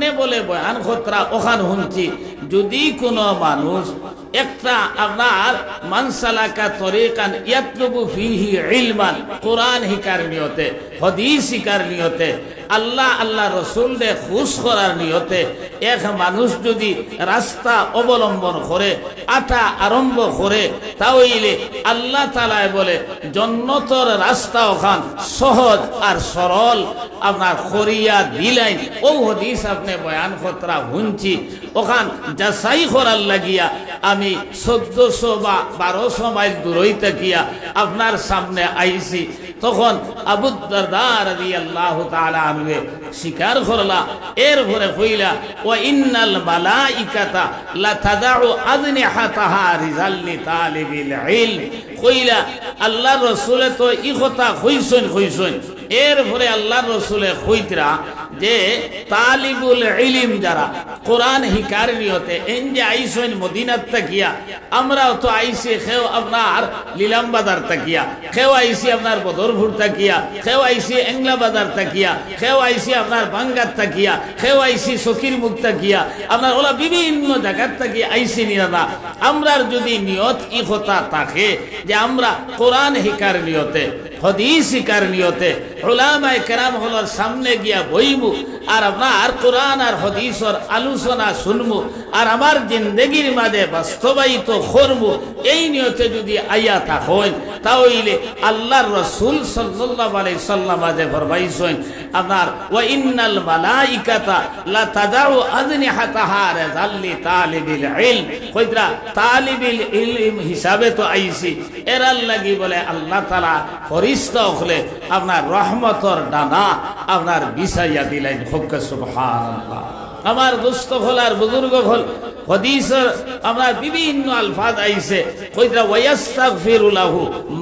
আপনি বলে বয়ান খতরা ওখান শুনছি যদি কোনো মানুষ একটা আপনার মানসালাকা তরিকান ইয়াতলুবু ফিহি ইলমান কোরআন হিকার নিয়তে হাদিস হিকার নিয়তে আল্লাহ আল্লাহ রসুল দে খুশ করার নিয়তে এক মানুষ যদি রাস্তা অবলম্বন করে আটা আরম্ভ করে তাহলে আল্লাহ তাআলা বলে জান্নাতের রাস্তা ওখান সহজ আর সরল আপনার করিয়া দিলেন। ও হাদিস আপনি বয়ান খতরা শুনছি ওখান যাচাই করার লাগিয়া আমি 1400 বা 1200 মাইল দূরই থাকিয়া আপনার সামনে আইছি। তখন আবু দারদা রাদিয়াল্লাহু তাআলা আনহু স্বীকার করলা এরপরে কইলা ওয়া ইন্নাল মালাইকাতা লা তাদাউ আযনিহাতাহা রিজাল্লি তালিবিল ইলম কইলা আল্লাহ রাসূলে তো ই কথা কইছেন এরপরে আল্লাহ রাসূলে কইতরা যে তালিবুল ইলম যারা কোরআন হিকার নিয়তে এন যে আইছেন মদিনাত তাকিয়া আমরাও তো আইছি খেও আপনার লিলাম বাজার তাকিয়া খেও আইছি আপনার বদরপুর তাকিয়া খেও আইছি এংলা বাজার তাকিয়া খেও আইছি আপনার বাঙ্গাত তাকিয়া খেও আইছি সকির মুখ তাকিয়া আপনার ওলা বিভিন্ন জায়গার তাকিয়া আইছি নিরানা আমরার যদি নিয়ত ই কথা থাকে যে আমরা কোরআন হিকার নিয়তে হাদিস হিকার নিয়তে উলামায়ে কেরাম হলোর সামনে গিয়া বইমু আর আপনার কোরআন আর হাদিসের আলোচনা শুনমু আর আমার জিন্দেগির মাঝে বাস্তবায়িত করবো এই নিয়তে যদি আইয়া থাকেন তাহলে আল্লাহর রাসূল সাল্লাল্লাহু আলাইহি সাল্লাম যে ফরমাইছেন আপনার ওয়া ইন্নাল মালাইকাতা লা তাদাউ আযনিহাতাহা রিজাল্লি তালিবিল ইলম কইরা তালিবিল ইলম হিসাবে তো আইছি এরার লাগি বলে আল্লাহ তাআলা ফেরেশতা হলে আপনার রহমতের ডানা আপনার বিছাইয়া দিলেন। সুবহানাল্লাহ। আমার দোস্ত হল আর বুজুর্গ হল হাদিসের আমরা বিভিন্ন আলফাজ আইছে কইরা ওয়ায়াস্তাগফিরু লাহু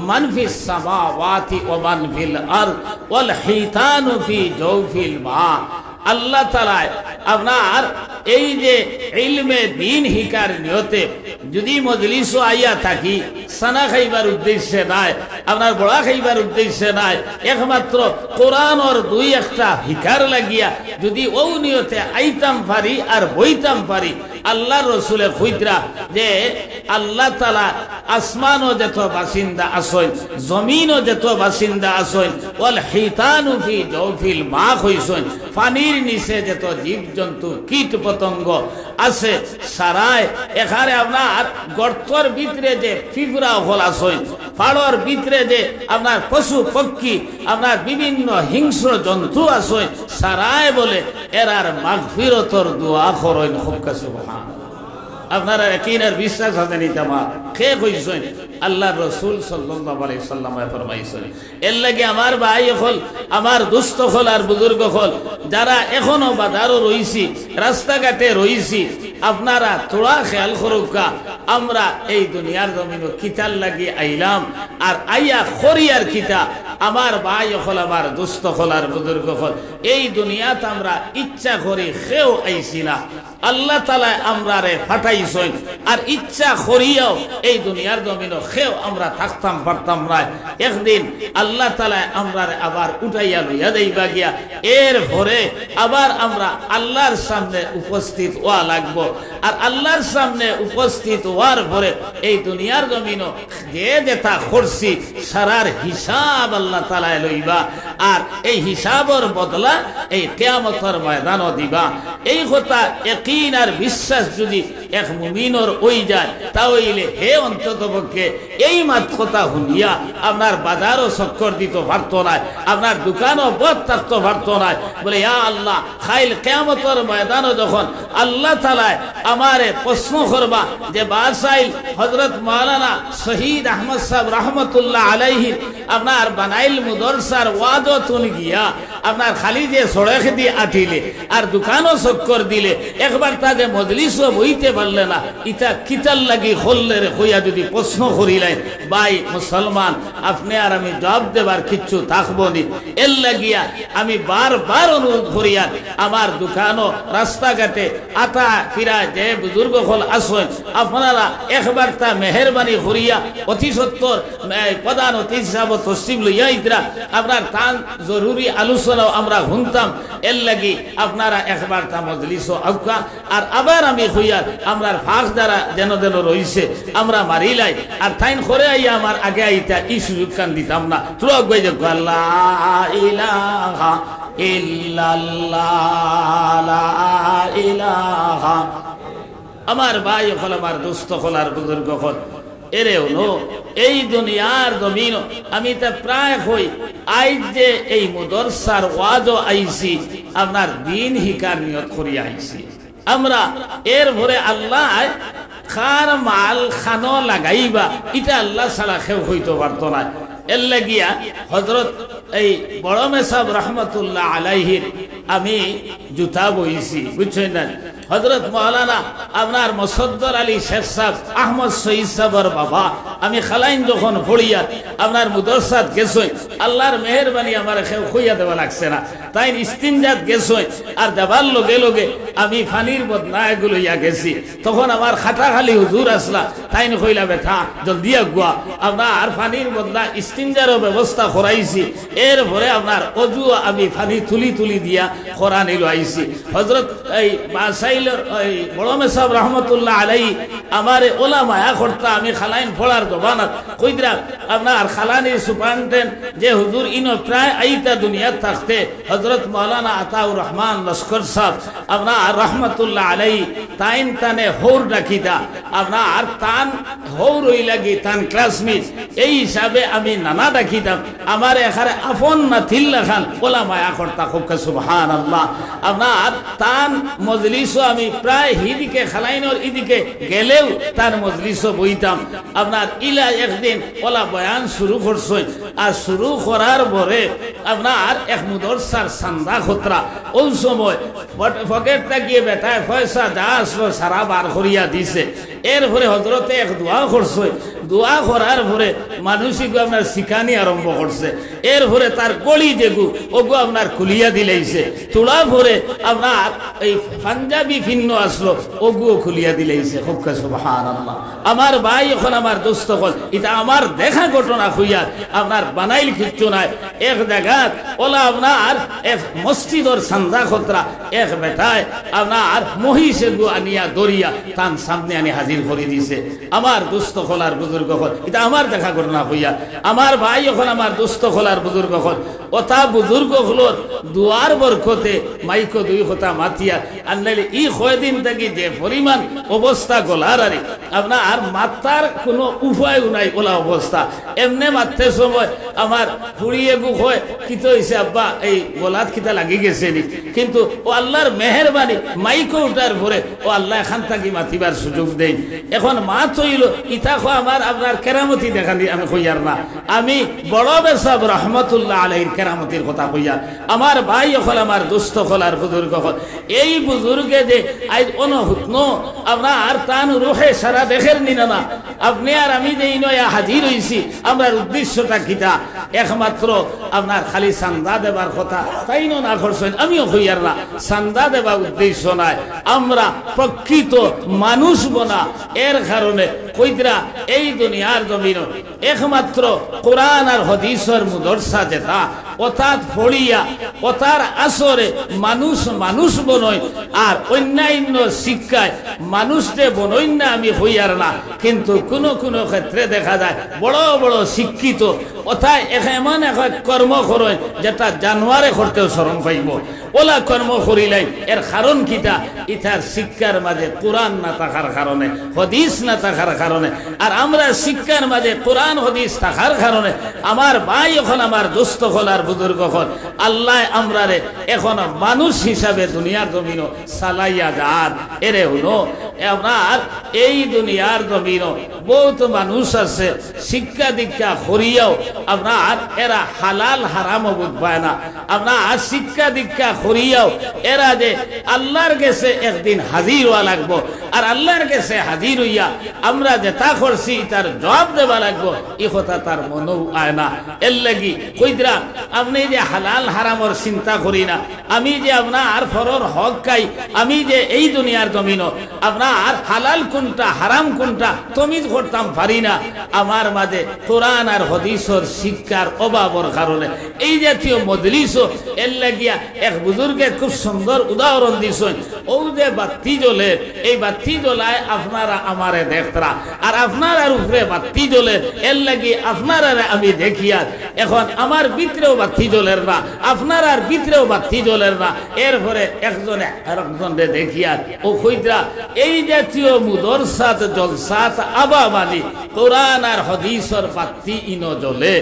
মান ফিস সামাওয়াতি ওয়া মান ফিল আরদ ওয়াল হিতানু ফি জাওফিল মা আল্লাহ তাআলা আপনার এই যে ইলমে দ্বীন হিকার নিয়তে যদি মজলিসও আইয়া থাকি সানা খাইবার উদ্দেশ্যে নাই আপনার বড়া খাইবার উদ্দেশ্যে নাই একমাত্র কোরআন আর দুই একটা হিকার লাগিয়া যদি ও নিয়তে আইতাম পারি আর বইতাম পারি আল্লাহর রাসূলে কইতরা যে আল্লাহ তাআলা আসমানও যত বাসিন্দা আছেন জমিনও যত বাসিন্দা আছেন ওয়াল হিতানু ফি জাওফিল মা কইছেন পানির নিচে যত জীবজন্তু কীট পতঙ্গ আছে সারায় এখানে আপনার গর্তর ভিতরে যে পিঁপড়া হল আছেন পাড়র ভিতরে যে আপনার পশু পক্ষী আপনার বিভিন্ন হিংস্র জন্তু আছেন সারায় বলে এরার মাগফিরতর দোয়া করেন। খুব সুবহানাল্লাহ। আপনারা ইয়াকিনের বিশ্বাস আছে নি তামা কে কইছেন আল্লাহর রাসূল সাল্লাল্লাহু আলাইহি সাল্লাম ফরমাইছেন এর লাগি আমার ভাই হল আমার দোস্ত হল আর বুজুর্গ হল যারা এখনো বাজারও রইছি রাস্তাঘাটে রইছি আপনারা তোরা খেয়াল করুকা আমরা এই দুনিয়ার জমিনে কিতাল লাগি আইলাম আর আইয়া খরিয়ার কিতা আমার ভাই হল আমার দোস্ত হল আর বুজুর্গ হল এই দুনিয়াতে আমরা ইচ্ছা করি খেও আইছি না আল্লাহ তাআলা আমরারে ফাটাইছেন আর ইচ্ছা করিয়াও এই দুনিয়ার জমিনে খেও আমরা থাকতাম পারতাম না একদিন আল্লাহ তাআলা আমরারে আবার উঠাইয়া লইয়া যাইবা গিয়া এর পরে আবার আমরা আল্লাহর সামনে উপস্থিত হওয়া লাগবো আর আল্লাহর সামনে উপস্থিত হওয়ার পরে এই দুনিয়ার জমিনে যে যেটা করছি সারার হিসাব আল্লাহ তাআলা লইবা আর এই হিসাবের বদলা এই কিয়ামতের ময়দানও দিবা। এই কথা ইয়াকিন আর বিশ্বাস যদি এক মুমিনের ওই যায় তাহলে হে অন্ততপক্ষে এই মাত কথা শুনিয়া আপনার বাজারও চক্কর দিতে পারতো না আপনার দোকানও বন্ধ থাকতে পারতো না বলে ইয়া আল্লাহ খাইল কিয়ামতের ময়দানে যখন আল্লাহ তাআলা আমারে প্রশ্ন করবা যে বাসাইল হযরত মাওলানা শহীদ আহমদ সাহেব রহমতুল্লাহ আলাইহি আপনার বানাইল মুদরসার ওয়াদতুন গিয়া আপনার খালি যে সড়ক দিয়ে আটিলে আর দোকানও চক্কর দিলে একবার তাদের মজলিসও বইতে পারলে না ইটা কিতাল লাগি হললে রে হইয়া যদি প্রশ্ন করিলেন ভাই মুসলমান আপনি আর আমি জবাব দেবার কিচ্ছু থাকবো নি এর লাগিয়া আমি বারবার অনুরোধ করিয়া আমার দোকানও রাস্তাঘাটে আটা ফিরা যে বুজুর্গ হল আসেন আপনারা একবার তা মেহরবানি করিয়া অতি সত্তর প্রধান অতি হিসাব তসলিম লইয়া ইতরা আপনার তান কোরআন জরুরি আলোচনাও আমরা শুনতাম এর লাগি আপনারা একবার তা মজলিস আউকা আর আবার আমি হইয়ার আমরা ফাঁক দ্বারা যেন যেন রইছে আমরা মারিলাই আর তাইন করে আইয়া আমার আগে আইতা ই সুযোগ কান দিতাম না তুই গই যে আল্লাহ ইলাহা ইল্লাল্লাহ লা ইলাহা আমার ভাই হল আমার দুস্থ হল আর বুজুর্গ হল এরেও নো এই দুনিয়ার জমিন আমি তা প্রায় হই আজ যে এই মুদরসার ওয়াজও আইছি আপনার দিন হিকার নিয়ত করিয়া আইছি আমরা এর ভরে আল্লাহ খার মাল খানো লাগাইবা এটা আল্লাহ ছাড়া কেউ হইতে পারতো না এর লাগিয়া হযরত এই বড় মেসাব রহমতুল্লাহ আলাইহির আমি জুতা বইছি বুঝছেন না হযরত মাওলানা আপনার মুসদ্দর আলী শেখ সাহেব আহমদ শহীদ সাহেবের বাবা আমি খালাইন যখন পড়িয়া আপনার মুদরসাত গেছই আল্লাহর মেহেরবানি আমার কেউ খুইয়া দেওয়া লাগছে না তাই ইস্তিনজাত গেছই আর দেবার লগে লগে আমি ফানির বদনা এগুলো ইয়া গেছি তখন আমার খাটাখালি হুজুর আসলা তাই কইলা বেঠা জলদি আগুয়া আপনার ফানির বদলা ইস্তিনজারও ব্যবস্থা করাইছি এর পরে আপনার অজু আমি ফানি তুলি তুলি দিয়া করা নিল আইছি হযরত এই বাসাইলের এই বড় মেসাব রহমতুল্লাহ আলাই আমার ওলা মায়া করতা আমি খালাইন ফোড়ার জবানত কইদরা আপনার খালানির সুপারিনটেন্ডেন্ট যে হুজুর ইনো প্রায় আইতা দুনিয়াত থাকতে হযরত মাওলানা আতাউর রহমান লস্কর সাহেব আপনার রহমতুল্লাহ আলাই তাইন তানে হৌর ডাকিতা আপনার তান হৌর হই লাগি তান ক্লাসমেট এই হিসাবে আমি নানা ডাকিতাম আমার এখানে আফন না থিল্লা খান ওলা মায়া করতা খুব সুবহানাল্লাহ আপনার তান মজলিসও আমি প্রায় হিদিকে খালাইনর ইদিকে গেলেও তার মজলিসও বইতাম আপনার ইলা একদিন ওলা বয়ান শুরু করছই আর শুরু করার পরে আপনার এক মুদরসার সান্দা খতরা ওই সময় পকেটটা গিয়ে বেটায় পয়সা যা আসলো সারা বার করিয়া দিছে এরপরে হজরতে এক দোয়া করছে দোয়া করার পরে মানুষই আপনার শিখানি আরম্ভ করছে এরপরে তার কলি যেগু ওগু আপনার খুলিয়া দিলেইছে তোলা পরে আপনার এই পাঞ্জাবি ভিন্ন আসলো ওগুও খুলিয়া দিলেইছে খুব সুবহানাল্লাহ আমার ভাই এখন আমার দোস্ত হল এটা আমার দেখা ঘটনা হইয়া আপনার বানাইল কিচ্ছু নাই এক জায়গা ওলা আপনার এক মসজিদর সান্দা খতরা এক বেটায় আপনার মহিষে গু আনিয়া দরিয়া তান সামনে আনি হাজির করে দিছে আমার দোস্ত হলার বুজুর্গ হল এটা আমার দেখা ঘটনা হইয়া আমার ভাই এখন আমার দোস্ত হলার বুজুর্গ হল ওটা বুজুর্গ হলোর দুয়ার বরকতে মাইকো দুই কথা মাতিয়া আনলে ই কয়দিন থেকে যে পরিমাণ অবস্থা গলার আরে আপনার মাতার কোনো উপায় নাই ওলা অবস্থা এমনি মারতে সময় আমার ফুড়িয়ে গু হয় কিতো হয়েছে আব্বা এই গলাত কিতা লাগি গেছে নি কিন্তু ও আল্লাহর মেহেরবানি মাইকো উঠার পরে ও আল্লাহ এখান থাকি মাতিবার সুযোগ দেই এখন মাত হইল ইতা আমার আপনার কেরামতি দেখানি আমি কইয়ার না আমি বড় বেসাব রহমতুল্লাহ আলাইহির কেরামতির কথা কইয়া আমার ভাই হল আমার দুস্থ হলার বুজুর্গ হল এই বুজুর্গে যে আজ অনহুতন আপনার তান রুহে সারা দেখের নিনা না আপনি আর আমি যে ইনয়া হাজির হইছি আমার উদ্দেশ্যটা কিটা একমাত্র আপনার খালি চান্দা দেবার কথা তাই না করছেন আমিও হইয়ার না চান্দা দেবার উদ্দেশ্য নাই আমরা প্রকৃত মানুষ বনা এর কারণে কইদরা এই দুনিয়ার জমিন একমাত্র কোরআন আর হাদিসের মুদরসা যেটা অর্থাৎ ফড়িয়া ওতার আসরে মানুষ মানুষ বনয় আর অন্যান্য শিক্ষায় মানুষকে বনই না আমি হইয়ার না কিন্তু কোনো কোনো ক্ষেত্রে দেখা যায় বড় বড় শিক্ষিত অথায় এমন এক কর্ম করেন যেটা জানোয়ারে করতেও শরম পাইব ওলা কর্ম করিলাই এর কারণ কিটা ইতার শিক্ষার মাঝে কোরআন না থাকার কারণে হাদিস না থাকার কারণে আর আমরা শিক্ষার মাঝে কোরআন হাদিস থাকার কারণে আমার ভাই এখন আমার দোস্ত হল আর বুজুর্গ হল আল্লাহ আমরারে এখন মানুষ হিসাবে দুনিয়ার জমিন চালাইয়া যান এরে হলো আপনার এই দুনিয়ার জমিন বহুত মানুষ আছে শিক্ষা দীক্ষা করিয়াও আপনার এরা হালাল হারাম বুঝ পায় না আপনার শিক্ষা দীক্ষা করিয়াও এরা যে আল্লাহর কাছে একদিন হাজির হওয়া লাগবো আর আল্লাহর কাছে হাজির হইয়া আমরা যেটা করছি তার জবাব দেওয়া লাগবো এই কথা তার মনেও আয় না এর লাগি কইদরা আপনি যে হালাল হারামর চিন্তা করি না আমি যে আপনার ফরর হক খাই আমি যে এই দুনিয়ার জমিন আপনার হালাল কোনটা হারাম কোনটা তুমি করতাম পারি না আমার মাঝে কোরআন আর হাদিসের শিক্ষার অভাবের কারণে। এই জাতীয় মজলিসও এর লাগিয়া এক বুজুর্গে খুব সুন্দর উদাহরণ দিছেন। ও যে বাতি জ্বলে, এই বাতি জ্বলায় আপনারা আমারে দেখতরা, আর আপনার উপরে বাতি জ্বলে এর লাগি আপনারা আমি দেখি। আর এখন আমার ভিতরেও বাতি জ্বলের না, আপনার আর ভিতরেও বাতি জ্বলের না, এরপরে একজনে আরেকজনকে দেখি। আর ও কইরা এই জাতীয় মুদরসাত জলসাত আবা মানি কোরআন আর হাদিসের বাতি ইনো জ্বলে।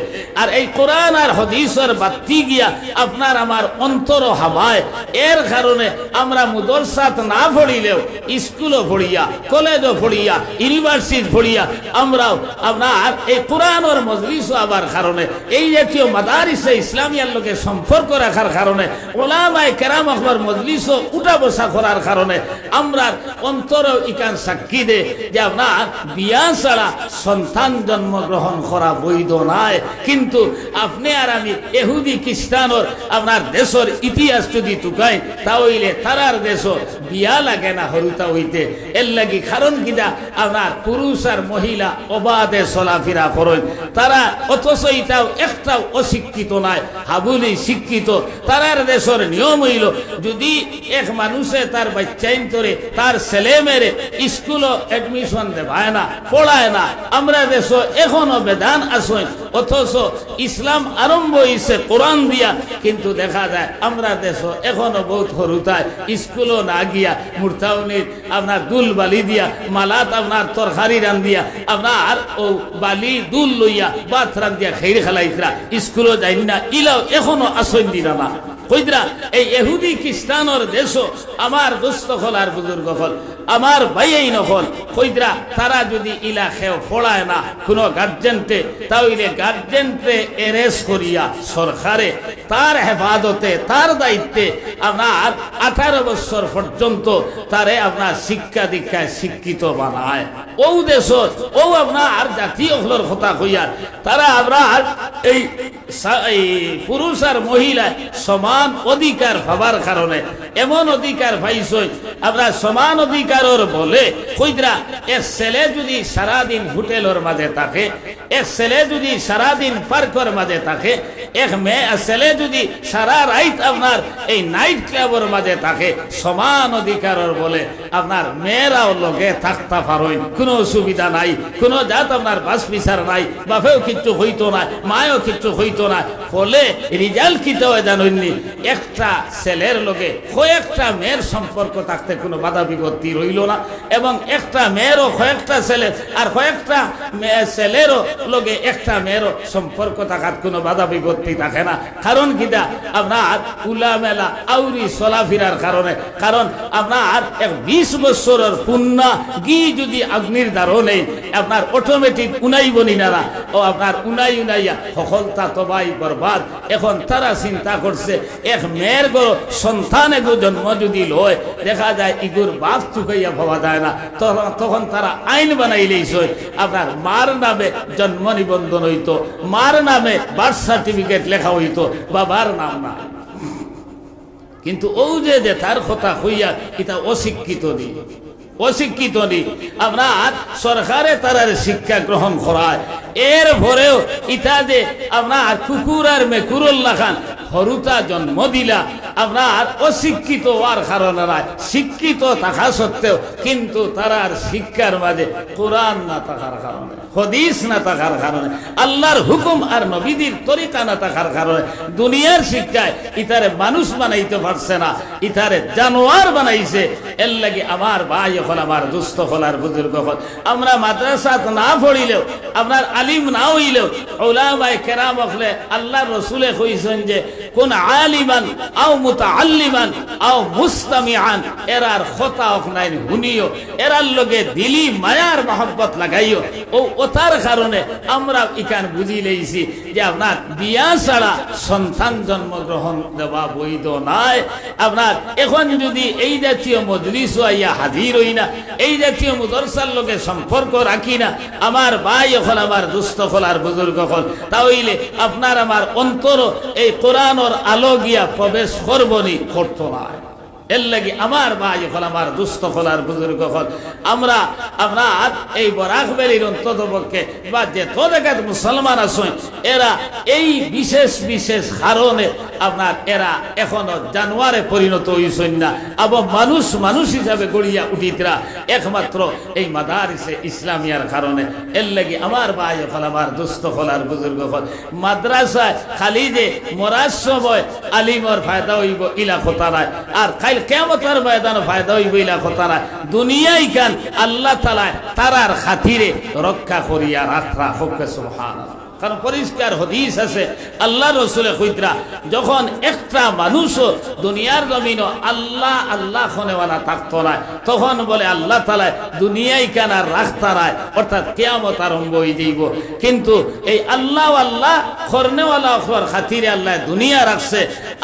আর এই কোরআন আর হাদিসের বাতি গিয়া আপনার আমার অন্তর হাওয়ায়, এর কারণে আমরা মুদরসাত না পড়িলেও স্কুলও পড়িয়া, কলেজও পড়িয়া, ইউনিভার্সিটি পড়িয়া আমরাও আপনার এই কোরআনের মজলিসও আবার কারণে, এই জাতীয় মাদারিসে ইসলামিয়ার লোকের সম্পর্ক রাখার কারণে, ওলামায়ে কেরাম আকবর মজলিসও উঠা বসা করার কারণে আমরা অন্তর ইকান সাক্ষী দে যে আপনার বিয়া ছাড়া সন্তান জন্মগ্রহণ করা বৈধ নাই। কিন্তু আপনি আর আমি এহুদি খ্রিস্টানোর আপনার দেশের ইতিহাস যদি টুকাই তাহলে তারার দেশ বিয়া লাগে না হরুতা হইতে। এর লাগি কারণ কিনা আপনার পুরুষ আর মহিলা অবাধে চলাফেরা করেন তারা, অথচ এটাও একটাও অশিক্ষিত নাই, হাবুলি শিক্ষিত। তারার দেশের নিয়ম হইল যদি এক মানুষে তার বাচ্চাইন করে তার ছেলে মেরে স্কুলও এডমিশন দেবায় না, পড়ায় না। আমরা দেশ এখনো বেদান আসেন, অথচ ইসলাম আরম্ভ হয়েছে কোরআন দিয়া, কিন্তু দেখা যায় আমরা দেশ এখনো বহুত হরুতায় স্কুলও না গিয়া মুরতাউনির আপনার দুল বালি দিয়া, মালাত আপনার তরকারি রান দিয়া, আপনার ও বালি দুল লইয়া বাত রান দিয়া খেয়ে খেলাইতরা, স্কুলও যাইনি না। ইলাও এখনো আসেন দিনা না কইদরা। এই এহুদি খ্রিস্টানোর দেশ আমার দোস্ত হল আর বুজুর্গ হল, আমার ভাইই নকল কইদরা, তারা যদি ইলা খেও পড়ায় না কোনো গার্জেনতে, তাহলে গার্জেনতে এরেস্ট করিয়া সরকারে তার হেফাজতে তার দায়িত্বে আপনার 18 বছর পর্যন্ত তারে আপনার শিক্ষা দীক্ষায় শিক্ষিত বানায়। ও দেশ ও আপনার জাতীয় হলর কথা কইয়ার তারা আপনার এই পুরুষ আর মহিলায় সমান অধিকার পাবার কারণে এমন অধিকার পাইছই আপনার সমান অধিকারের বলে কইদরা। এক ছেলে যদি সারাদিন হোটেলের মাঝে থাকে, এক ছেলে যদি সারাদিন পার্কের মাঝে থাকে, এক মেয়ে ছেলে যদি সারা রাত আপনার এই নাইট ক্লাবের মাঝে থাকে, সমান অধিকারের বলে আপনার মেয়েরাও লগে থাকতে পারেন, কোনো অসুবিধা নাই, কোনো জাত আপনার বাস বিচার নাই, বাপেও কিচ্ছু হইতো না, মায়েও কিচ্ছু হইতো না। ফলে রিজাল্ট কিতে হয় জানেননি, একটা ছেলের লগে কয়েকটা মেয়ের সম্পর্ক থাকতে কোনো বাধা বিপত্তি রইল না, এবং একটা মেয়েরও কয়েকটা ছেলে আর কয়েকটা ছেলেরও লগে একটা মেয়েরও সম্পর্ক থাকার কোনো বাধা বিপত্তি থাকে না। কারণ কিটা আপনার উলা মেলা আউরি চলাফেরার কারণে। কারণ আপনার এক 20 বছরের পুণ্যা গি যদি অগ্নির দ্বারও নেই আপনার অটোমেটিক উনাইব নিনারা, ও আপনার উনাইয়া সফলতা তবাই বরবাদ। এখন তারা চিন্তা করছে এক মেয়ের গো সন্তান এগো জন্ম যদি লয়, দেখা যায় ইগুর বাপ চুকাইয়া ভাবা যায় না, তখন তারা আইন বানাইলেইছে আপনার মার নামে জন্ম নিবন্ধন হইতো, মার নামে বার্থ সার্টিফিকেট লেখা হইতো, বাবার নাম না। কিন্তু ও যে তার কথা হইয়া এটা অশিক্ষিত নেই, অশিক্ষিত নেই। আপনার সরকারে তারার শিক্ষা গ্রহণ করায়, এর পরেও ইটা যে আপনার কুকুর আর মেকুরুল্লাহ খান হরুতা জন্ম দিলা আপনার অশিক্ষিত হওয়ার কারণে নয়, শিক্ষিত থাকা সত্ত্বেও কিন্তু তারার শিক্ষার মাঝে কোরআন না থাকার কারণে, হাদিস না থাকার কারণে, আল্লাহর হুকুম আর নবীদের তরিকা না থাকার কারণে দুনিয়ার শিক্ষায় ইতারে মানুষ বানাইতে পারছে না, ইতারে জানোয়ার বানাইছে। এর লাগি আমার ভাই হল, আমার দুস্থ হল আর বুজুর্গ হল, আমরা মাদ্রাসাত না পড়িলেও আপনার আলিম না হইলেও উলামায়ে কেরাম হলে আল্লাহর রাসূলে কইছেন যে কোন আলিমান আও মুতাআল্লিমান আও মুস্তামিআন, এরার কথা নাই হুনিও, এরার লগে দিলি মায়ার মহব্বত লাগাইও। ও ওতার কারণে আমরা ইকান বুঝি লইছি যে আপনার বিয়া ছাড়া সন্তান জন্মগ্রহণ দেওয়া বৈধ নাই। আপনার এখন যদি এই জাতীয় মজলিস আইয়া হাজির হই না, এই জাতীয় মুদরসার লগে সম্পর্ক রাখি না, আমার ভাই হল, আমার দুস্থ হল আর বুজুর্গ হল, তাহলে আপনার আমার অন্তর এই কোরআনের আলো গিয়া প্রবেশ করবনি, করতো না। এর লাগি আমার ভাই হল, আমার দুস্থ হল আর বুজুর্গ হল, আমরা আপনার এই বরাক ভ্যালির অন্ততপক্ষে বা যে জায়গায় মুসলমান আছে এরা এই বিশেষ বিশেষ কারণে আপনার এরা এখনো জানোয়ারে পরিণত হইছেন না, আবার মানুষ মানুষ হিসাবে গড়িয়া উঠিতরা একমাত্র এই মাদারিসে ইসলামিয়ার কারণে। এর লাগি আমার ভাই হল, আমার দুস্থ হল আর বুজুর্গ হল, মাদ্রাসায় খালি যে মরার সময় আলিমর ফায়দা হইব ইলা কথা নাই, আর কাল কিয়ামতের ময়দানে ফায়দা হইব ইলা কথা নাই। দুনিয়ায় কান আল্লাহ তাআলা তারার খাতিরে রক্ষা করিয়া রাখা হোক, সুবহানাল্লাহ। কারণ পরিষ্কার হাদিস আছে, আল্লাহ রসুলের কইতরা যখন একটা মানুষও দুনিয়ার জমিনও আল্লাহ আল্লাহ খনেওয়ালা থাকতো না, তখন বলে আল্লাহ তাআলা দুনিয়ায় কেন আর রাখতারায়, অর্থাৎ কিয়ামত আরম্ভ হয়ে যাইব। কিন্তু এই আল্লাহ আল্লাহ খরনেওয়ালা অখর খাতিরে আল্লাহ দুনিয়া রাখছে।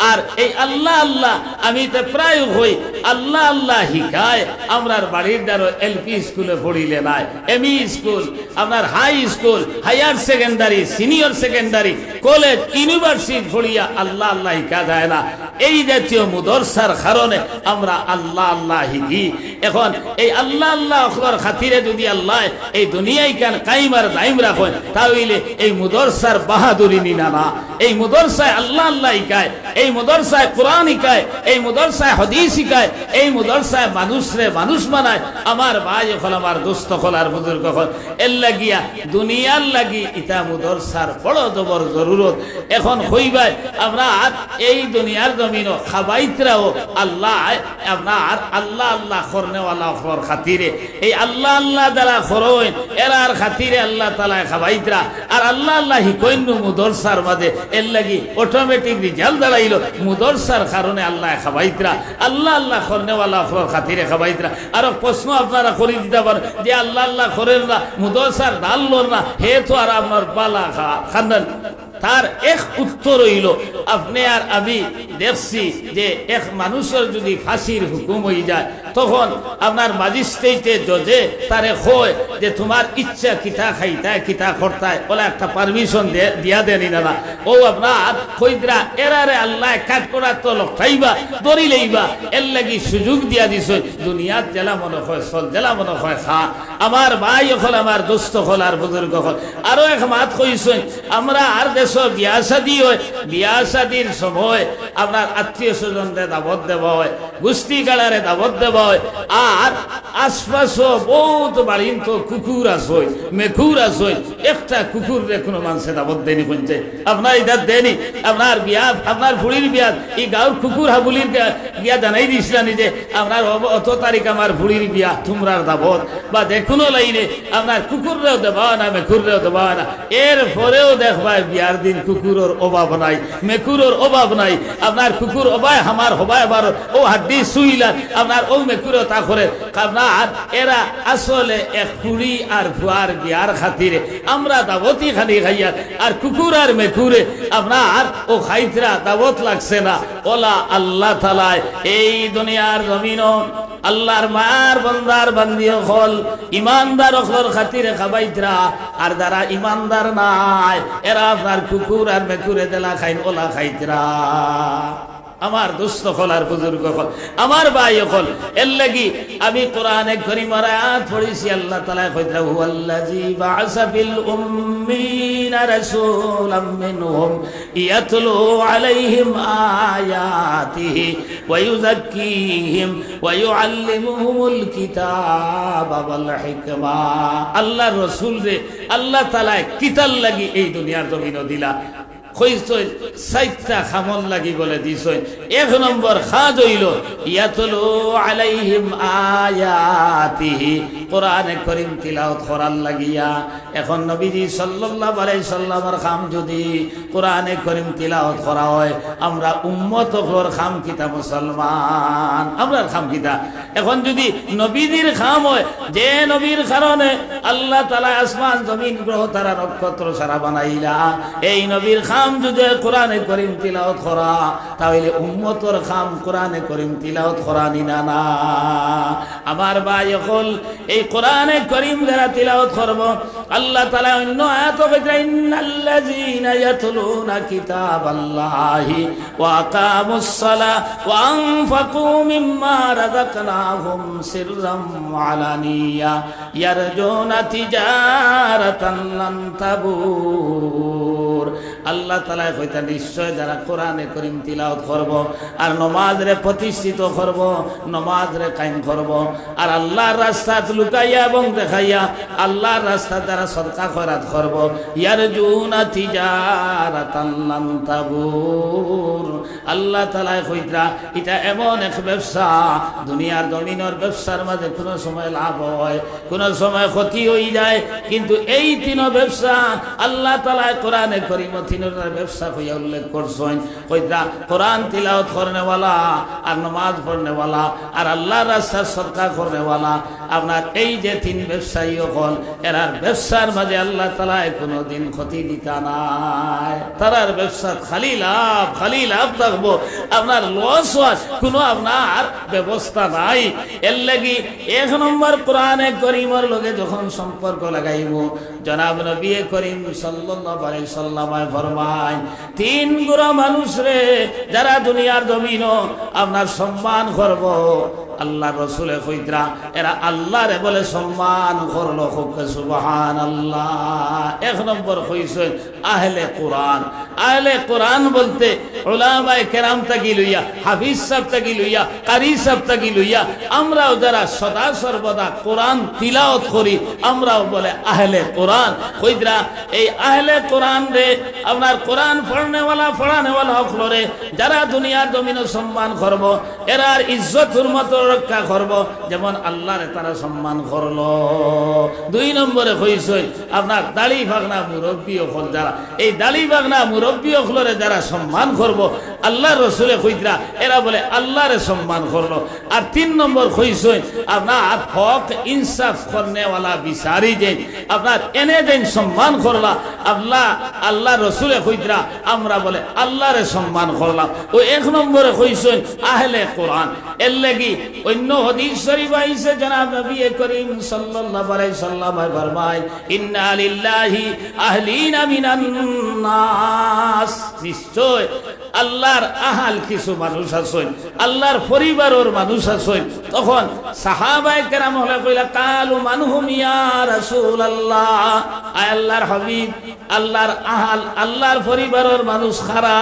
আর এই আল্লাহ আল্লাহ আমি তো প্রায় হই আল্লাহ আল্লাহ হিকায় আমরার বাড়ির দ্বারা এলপি স্কুলে পড়িলে নাই, এমই স্কুল, আপনার high school, higher secondary, senior secondary, college, university পড়িয়া আল্লাহ আল্লাহ হিকা যায় না। এই জাতীয় মুদরসার কারণে আমরা আল্লাহ আল্লাহ হিকি। এখন এই আল্লাহ আল্লাহ খাতিরে যদি আল্লাহ এই দুনিয়ায় কেন কাইম আর দাইম রাখেন, তাহলে এই মুদরসার বাহাদুরি নিনা না। এই মুদরসায় আল্লাহ আল্লাহ হিকায়, এই মুদরসায় কোরআন হিকায়, এই মুদরসায় হাদিস হিকায়, এই মুদরসায় মানুষরে মানুষ বানায়। আমার ভাই হল, আমার দোস্ত হল আর বুজুর্গ হল, এর লাগিয়া দুনিয়ার লাগি ইটা মুদরসার বড় জবর জরুরত। এখন হইবাই আমরা এই দুনিয়ার জমিনও খাবাইতরাও আল্লাহ আপনার আল্লাহ আল্লাহ করনেওয়ালা খর খাতিরে, এই আল্লাহ আল্লাহ দ্বারা খরইন এরার খাতিরে আল্লাহ তাআলা খাবাইতরা। আর আল্লাহ আল্লাহ হিকইন মুদরসার মাঝে এর লাগি অটোমেটিক রিজাল্ট দাঁড়াইল মুদরসার কারণে আল্লাহ খাবাইতরা, আল্লাহ আল্লাহ করনেওয়ালা খর খাতিরে খাবাইতরা। আর প্রশ্ন আপনারা করে দিতে পারেন যে আল্লাহ আল্লাহ করেন না, মুদরসার ডাল না, হে তো আর আপনার বালা খান্দান। তার এক উত্তর হইল, আপনি আর আমি দেখছি যে এক মানুষের যদি ফাঁসির হুকুম হয়ে যায়, তখন আপনার ম্যাজিস্ট্রেটে জজে তারে কয় যে তোমার ইচ্ছা কিতা খাইতায় কিতা করতায়, ওলা একটা পারমিশন দিয়া দেনি না। ও আপনার কইদরা এরারে আল্লাহ কাট করা তো লখাইবা দড়ি লইবা, এর লাগি সুযোগ দিয়া দিছ। দুনিয়াত জেলা মনে হয় চল, জেলা মনে হয় খা। আমার ভাই হল, আমার দোস্ত হল আর বুজুর্গ হল, আরো এক মাত কইছেন, আমরা আর দেশ বিয়া শাদী হয়, বিয়া শাদীর সময় আপনার আত্মীয় স্বজনদের দাবত দেওয়া হয়, গোষ্ঠী গাড়ারে দাবত দেওয়া হয়। আর আশপাশও বহুত বাড়িন তো কুকুর আছে, মেকুর আছে, একটা কুকুর রে কোনো মানুষের দাবত দেনি শুনছে আপনার ইদার দেনি। আপনার বিয়া, আপনার ভুড়ির বিয়া, এই গাঁর কুকুর হাবুলির বিয়া জানাই দিস না নিজে আপনার অত তারিখ আমার ভুড়ির বিয়া, তোমরার দাবত বা দেখুনো লাইনে আপনার কুকুররেও দেওয়া না, মেকুররেও দেওয়া না। এর পরেও দেখবা বিয়ার দিন কুকুরের অভাব নাই, মেকুরের অভাব নাই। আপনার কুকুর অবায় আমার হবায় আবার ও হাড্ডি শুইলার আপনার ও মেকুরে তা করে আপনার এরা আসলে এক কুড়ি আর ফুয়ার বিয়ার খাতিরে আমরা দাবতি খালি খাইয়ার, আর কুকুর আর মেকুরে আপনার ও খাইতরা দাবত লাগছে না। ওলা আল্লাহ তাআলা এই দুনিয়ার জমিন আল্লাহর মার বন্দার বান্দিও হল ইমানদার অখর খাতিরে খাবাইতরা, আর যারা ইমানদার নাই এরা আপনার কুকুর আর মেকুরে দেলা খাইন ওলা খাইতরা। আমার দুস্থ হল আর বুজুর্গ হল, আমার ভাই হল, এর লাগি আমি কোরআনে কারীমের আয়াত পড়েছি। আল্লাহ তাআলা কইতা হুয়াল্লাযী বা'আসা ফিল উম্মিনা রাসূলাম মিনহুম ইয়াতলু আলাইহিম আয়াতিহি ওয়া ইউযাক্কিহিম ওয়া ইউআল্লিমুহুমুল কিতাবা ওয়াল হিকমা। আল্লাহর রাসূল রে আল্লাহ তাআলা কিতাল লাগি এই দুনিয়ার জমিন দিলা, সাইটটা খামন লাগি বলে দিছ। এক নম্বর খাজ হইল ইয়াতলু আলাইহিম আয়াতিহি, কোরআনে কারীম তিলাওয়াত করার লাগিয়া। এখন নবীজি সাল্লাল্লাহু আলাইহি সাল্লামের খাম যদি কোরআনে কারীম তিলাওয়াত করা হয়, আমরা উম্মত হওয়ার খাম কিতা মুসলমান, আমরার খাম কিতা। এখন যদি নবীজির খাম হয়, যে নবীর কারণে আল্লাহ তাআলা আসমান জমিন গ্রহ তারা নক্ষত্র সারা বানাইলা, এই নবীর খাম যদি কোরআনে কারীম তিলাওয়াত করা, তাহলে উম্মতর খাম কোরআনে কারীম তিলাওয়াত করা নিনা না। আমার ভাই হল এই কোরআনে কারীম যারা তিলাওয়াত করব আল্লাহ তাআলা অন্য আয়াতে কইতে ইন্নাল্লাযীনা ইয়াতলুনা কিতাবাল্লাহি ওয়া আকামুস সালাহ ওয়া আনফাকু মিম্মা রাযাকনাহুম সিররাম ওয়া আলানিয়া ইয়ারজুনা তিজারাতান লান তাবুর। আল্লাহ তাআলা কইতা নিশ্চয় যারা কোরআনে কারীম তিলাওয়াত করব আর নামাজরে প্রতিষ্ঠিত করব, নামাজরে কায়েম করব আর আল্লাহর রাস্তাত লুকাইয়া এবং দেখাইয়া আল্লাহর রাস্তা দ্বারা সদকা খয়রাত করব, ইয়ারজুনা তিজারাতান লান তাবুর। আল্লাহ তাআলা কইতা এটা এমন এক ব্যবসা, দুনিয়ার জমিনের ব্যবসার মাঝে কোনো সময় লাভ হয়, কোনো সময় ক্ষতি হয়ে যায়, কিন্তু এই তিন ব্যবসা আল্লাহ তাআলা কোরআনে কারীম তিনের ব্যবসা কইয়া উল্লেখ করছেন। কইতা কোরআন তিলাওয়াত করনেওয়ালা আর নামাজ পড়নেওয়ালা আর আল্লাহর রাস্তায় সদকা করনেওয়ালা, আপনার এই যে তিন ব্যবসায়ী হল এরার ব্যবসার মাঝে আল্লাহ তাআলা কোনোদিন ক্ষতি দিতা নাই। তারার ব্যবসা খালি লাভ থাকবো, আপনার লস হওয়ার কোনো আপনার ব্যবস্থা নাই। এর লাগি এক নম্বর কোরআনে কারীমের লগে যখন সম্পর্ক লাগাইব, জনাব নবী করিম সাল্লাল্লাহু আলাইহি সাল্লাম ফরমায় তিন গুণা মানুষ রে যারা দুনিয়ার জমিন আপনার সম্মান করব, আল্লাহ রসুলে কইতরা এরা আল্লাহরে বলে সম্মান করলো, সুবহানাল্লাহ। এক নম্বর কইছেন আহলে কোরআন। আহলে কোরআন বলতে উলামায়ে কেরাম তাকি লইয়া, হাফিজ সাহেব তাকি লইয়া, কারি সাহেব তাকি লইয়া আমরাও যারা সদা সর্বদা কোরআন তিলাওয়াত করি আমরাও বলে আহলে কোরআন। কইতরা এই আহলে কোরআন রে আপনার কোরআন পড়ানেওয়ালা হকলরে যারা দুনিয়ার জমিনে সম্মান করব, এরার ইজ্জত হুরমত রক্ষা করব যেমন আল্লাহরে তারা সম্মান করলো। দুই নম্বরে কইছেন আপনার দাড়ি ভাগনা মুরব্বী হল যারা, এই দাড়ি ভাগনা মুরব্বী হলরে যারা সম্মান করব আল্লাহর রসুলে কইতরা এরা বলে আল্লাহরে সম্মান করলো। আর তিন নম্বর কইছেন আপনার হক ইনসাফ করনেওয়ালা বিচারি যে আপনার এনে যেন সম্মান করলা আল্লাহ রসুলে কইতরা আমরা বলে আল্লাহরে সম্মান করলাম। ও এক নম্বরে কইছেন আহলে কোরআন। এর লাগি অন্য হাদিস শরীফ আইছে জনাব নবী করিম সাল্লাল্লাহু আলাইহি সাল্লাম ফরমায় ইন্না লিল্লাহি আহলিনা মিনান নাস, নিশ্চয় আল্লাহর আহাল কিছু মানুষ আছেন, আল্লাহর পরিবারের মানুষ আছেন। তখন সাহাবায়ে কেরাম হলে কইলা কালু মানহুম ইয়া রাসূলুল্লাহ, আয় আল্লাহর হাবিব আল্লাহর আহাল আল্লাহর পরিবারের মানুষ খারা।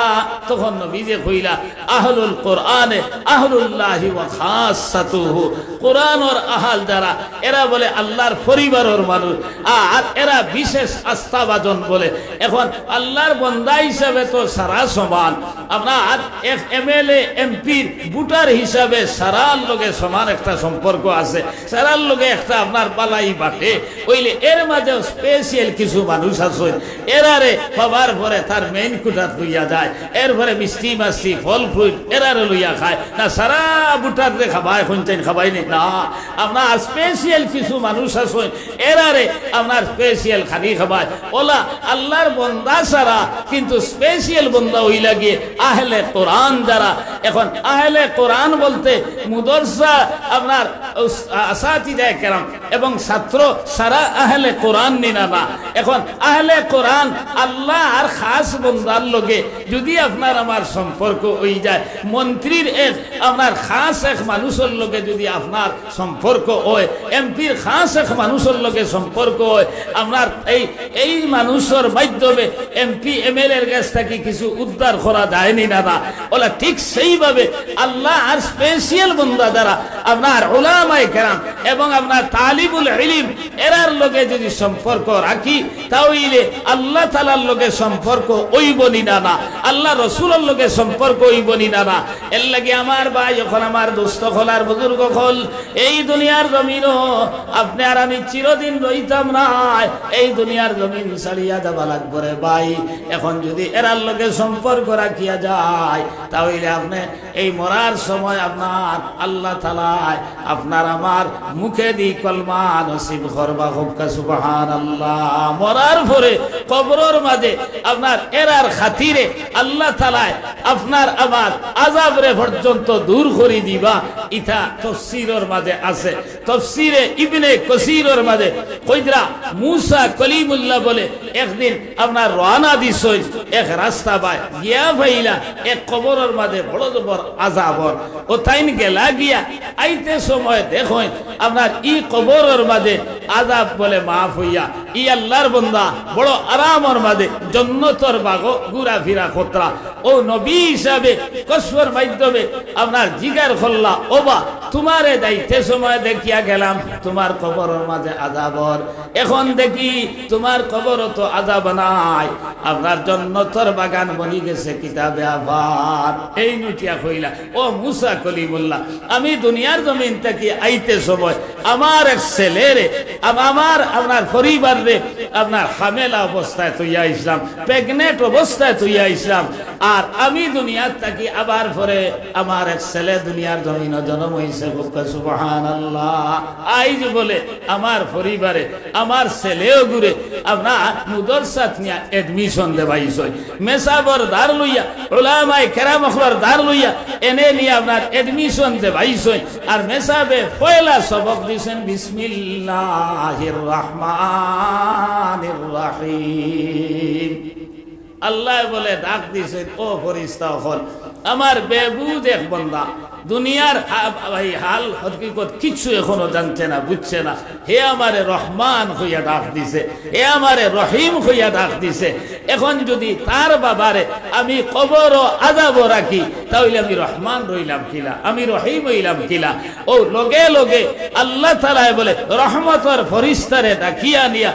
তখন নবী যে কইলা আহলুল কোরআনে আহলুল্লাহি ওয়া খাসাতুহু, কোরআনের আহাল যারা এরা বলে আল্লাহর পরিবারের মানুষ আর এরা বিশেষ আস্থাভাজন বলে। এখন আল্লাহর বান্দা হিসাবে তো সারা সমান, আপনার এক এমএলএ এমপির ভোটার হিসাবে সারার লগে সমান একটা সম্পর্ক আছে, সারার লগে একটা আপনার পালাই বাটে ওইলে এর মাঝে স্পেশাল কিছু মানুষ আছে এরারে বাবার পরে তার মেইন কুটাত লইয়া যায়, এরপরে মিষ্টি মাছি ফল ফ্রুট এরারে লইয়া খায় না, সারা ভোটার রে খাবায় খুঁজছেন খাবাই না। আপনার স্পেশাল কিছু মানুষ আছে এরারে আপনার স্পেশাল খানি খাবায়, ওলা আল্লাহর বন্দা সারা কিন্তু স্পেশাল বন্দা ওই লাগে আহলে কোরআন যারা। এখন আহলে কোরআন বলতে মুদরসা আপনার আসাতিজায়ে কেরাম এবং ছাত্র সারা আহলে কোরআন নিনা না। এখন আহলে কোরআন আল্লাহ আর খাস বন্দার লগে যদি আপনার আমার সম্পর্ক হয়ে যায়, মন্ত্রীর এক আপনার খাস এক মানুষের লগে যদি আপনার সম্পর্ক হয়, এমপির খাস এক মানুষের লগে সম্পর্ক হয়, আপনার এই মানুষের মাধ্যমে এমপি এমএলএ এর কাছ থেকে কিছু উদ্ধার করা যায়নি না না, ওলা ঠিক সেইভাবে আল্লাহ আর স্পেশাল বন্দা দ্বারা আপনার উলামায়ে কেরাম এবং আপনার তালিবুল ইলম এরার লগে যদি সম্পর্ক রাখি তাহলে আল্লাহ তাআলার লগে সম্পর্ক ওইবনি না না, আল্লাহ রসুলের লগে সম্পর্ক ওইবনি না না। এর লাগে আমার ভাই যখন আমার দোস্ত হলার বুজুর্গ হল এই দুনিয়ার জমিনও আপনি আর আমি চিরদিন রইতাম না, এই দুনিয়ার জমিন ছাড়িয়া যাবা লাগবে রে ভাই। এখন যদি এরার লগে সম্পর্ক রাখিয়া যায় তাহলে আপনি এই মরার সময় আপনার আল্লাহ তাআলা আপনার আমার মুখে দি কলমা নসিব করবা হুক্কা সুবহানাল্লাহ। মরার পরে কবরের মাঝে আপনার এরার খাতিরে আল্লাহ তাআলা আপনার আমার আযাবরে পর্যন্ত দূর করে দিবা। ইথা তাফসীরের মাঝে আছে, তাফসীরে ইবনে কাসীরের মাঝে কইদরা মুসা কলিমুল্লাহ বলে একদিন আপনার রওনা দিছই এক রাস্তা বাই গিয়া ভাইলা এক কবরের মাঝে বড় জবর আযাবর ও তাইন গেলা গিয়া আইতে সময় দেখুন আপনার ই কবরের মাঝে আযাব বলে মাফ হইয়া ই আল্লাহর বান্দা বড় আরামের মাঝে জান্নাতের বাগো ঘুরা ফিরা খতরা ও নবী হিসাবে কসর মাধ্যমে আপনার জিগার খল্লা ওবা তোমারে যাইতে সময় দেখিয়া গেলাম তোমার কবরের মাঝে আযাবর, এখন দেখি তোমার কবরও তো আযাব নাই, আপনার জান্নাতের বাগান বনি গেছে কিতাবে আবার। এই নুটিয়া কইলা ও মুসা কলিমুল্লাহ আমি দুনিয়ার জমিন থেকে আইতে সময় আমার এক ছেলেরে আমার আপনার পরিবার রে আপনার হামেলা অবস্থায় তুইয়া ইসলাম, প্রেগনেন্ট অবস্থায় তুইয়া ইসলাম, আর আমি দুনিয়ার থাকি আবার পরে আমার এক ছেলে দুনিয়ার জমিন জন্ম হইছে সুবহানাল্লাহ। আইজ বলে আমার পরিবারে আমার ছেলেও ঘুরে আপনার মুদরসাত নিয়া এডমিশন দেবাইছই, মেসাবর দার লইয়া উলামায়ে কেরাম আখলার দার লইয়া এনে নিয়ে আপনার এডমিশন দেবাইছই, আর মেসাবে পয়লা সবক দিছেন বিসমিল্লাহির রহমানির রহিম। আল্লাহ বলে ডাক দিছেন ও ফেরেশতা হল আমার বেবুদ এক বান্দা দুনিয়ার হাল হকিকত কিছু এখনো জানছে না বুঝছে না, হে আমারে রহমান হইয়া ডাক দিছে, হে আমারে রহিম হইয়া ডাক দিছে। এখন যদি তার বাবারে আমি কবর ও আযাব রাখি তাহলে আমি রহমান রইলাম কিলা, আমি রহিম হইলাম কিলা? ও লগে লগে আল্লাহ তাআলা বলে রহমতের ফেরেশতারে ডাকিয়া নিয়া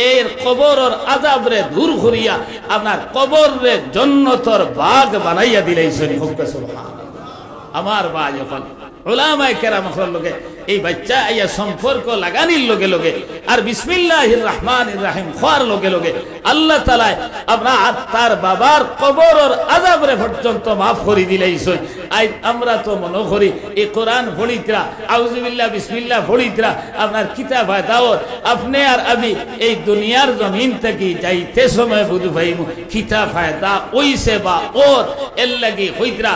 এর কবরের আযাবরে দূর করিয়া আপনার কবরে জান্নাতের বাগ বানাইয়া দিলেছেন। সুবহানাল্লাহ। আমার ভাই যখন উলামায়ে কেরাম লগে এই বাচ্চা আইয়া সম্পর্ক লাগানির লগে লগে আর বিসমিল্লাহির রহমানির রহিম খার লগে লগে আল্লাহ তাআলা আপনার তার বাবার কবরের আযাবরে পর্যন্ত মাফ করে দিলেইছে। আই আমরা তো মনে করি এই কোরআন পড়িতরা আউযুবিল্লাহ বিসমিল্লাহ পড়িতরা আপনার কিতাব হয় দাওয়াত আপনি আর আমি এই দুনিয়ার জমিন থেকে যাইতে সময় বুঝ পাইমু কিতাব ফায়দা ওইছে বা ওর এর লাগি হইতরা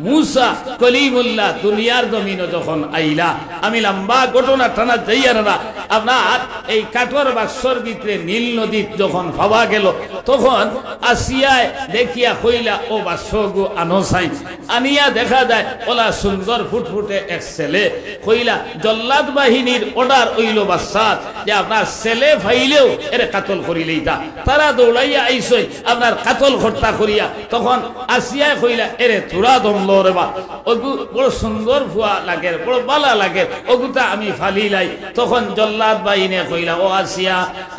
মুসা কলিমুল্লাহ দুনিয়ার জমিনে যখন আইলা আমি লম্বা ঘটনা টানা যাইয়ার না আপনার এই কাঠর বাক্সর ভিতরে নীল নদী যখন পাওয়া গেল তখন আসিয়ায় দেখিয়া কইলা ও বাক্সগু আনো সাই আনিয়া দেখা যায় ওলা সুন্দর ফুটফুটে এক ছেলে কইলা জল্লাদ বাহিনীর অর্ডার হইল বাদশাহ যে আপনার ছেলে ফাইলেও এর কাতল করিলেই তা তারা দৌড়াইয়া আইসই আপনার কাতল হত্যা করিয়া তখন আসিয়ায় কইলা এরে তুরা দমলো রে বা ওগু বড় সুন্দর ফুয়া লাগে বড় বালা লাগে ওগুতা আমি ফালিলাই। তখন জল্লাদ বাহিনী কইলা ও আসিয়া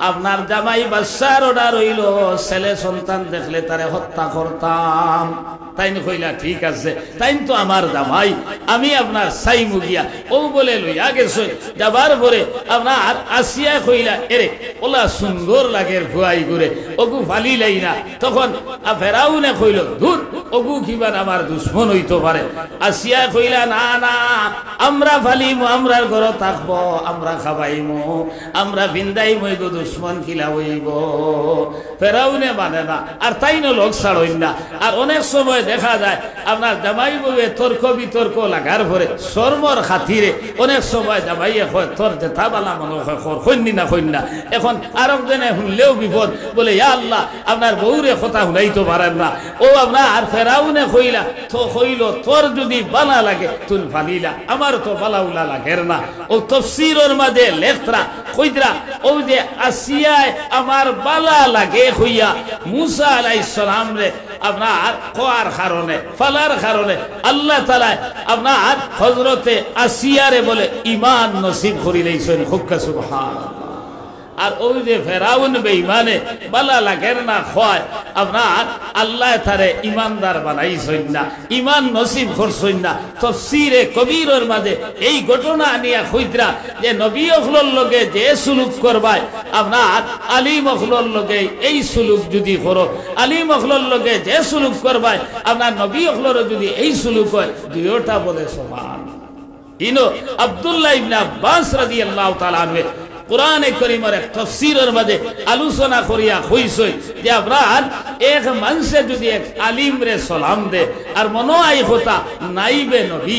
আপনার জামাই বাদশার অর্ডার হইল ছেলে সন্তান দেখলে তারে হত্যা করতাম। তাইন কইলা ঠিক আছে, তাইন তো আমার জামাই আমি আপনার সাই মুগিয়া ও বলে লইয়া গেছে যাবার পরে আপনার আসিয়া কইলা এরে ওলা সুন্দর লাগে ভুয়াই করে ওগু ফালিলাই না। তখন ফেরাউনে কইল ধুর ওগু কিবার আমার দুশ্মন হইতে পারে। আসিয়া কইলা না না আমরা ফালিমু আমরার ঘর থাকবো আমরা খাবাইমু আমরা ভিন্দাইমু এগো দুশ্মন কিলা হইব। ফেরাউনে মানে না আর তাইনো লোক ছাড়ইন না। আর অনেক সময় দেখা যায় আপনার জামাই বউয়ে তর্ক বিতর্ক লাগার পরে শর্মর খাতিরে অনেক সময় জামাইয়ে কয় তোর জেঠা বালা মনে হয় কইনি না কইন না। এখন আরব জনে শুনলেও বিপদ বলে ইয়া আল্লাহ আপনার বউরে কথা শুনাইতে পারেন না। ও আপনার আর ফেরাউনে কইলা তো কইল তোর যদি বালা লাগে তুই ফালিলা আমার তো বালাউলা লাগের না। ও তাফসীরের মাঝে লেখরা কইদরা ও যে আসিয়ায় আমার বালা লাগে হইয়া মুসা আলাইহিস সালাম রে আপনার কোয়ার কারণে ফালার কারণে আল্লাহ তাআলা আপনার হযরতে আসিয়ারে বলে ঈমান নসিব করিলেছেন। হুক্কা সুবহানাল্লাহ। আর ওই যে ফেরাউন বেঈমানে বালা লাগের না হয় আপনার আল্লাহ তারে ইমানদার বানাইছেন না ঈমান নসিব করছেন না। তাফসীরে কবীরের মাঝে এই ঘটনা নিয়া কইতরা যে নবী অখলর লগে যে সুলুক করবাই আপনার আলিম অখলর লগে এই সুলুক যদি করো আলিম অখলর লগে যে সুলুক করবাই আপনার নবী অখলর যদি এই সুলুক হয় দুইটা বলে সমান। ইনো আব্দুল্লাহ ইবনে আব্বাস রাদিয়াল্লাহু তাআলা আনহু কোরআনে কারীমের এক তাফসীরের মাঝে আলোচনা করিয়া কইছে যে আপনার এক মানুষে যদি এক আলিম রে সালাম দে আর মনো আই হতা নাইবে নবী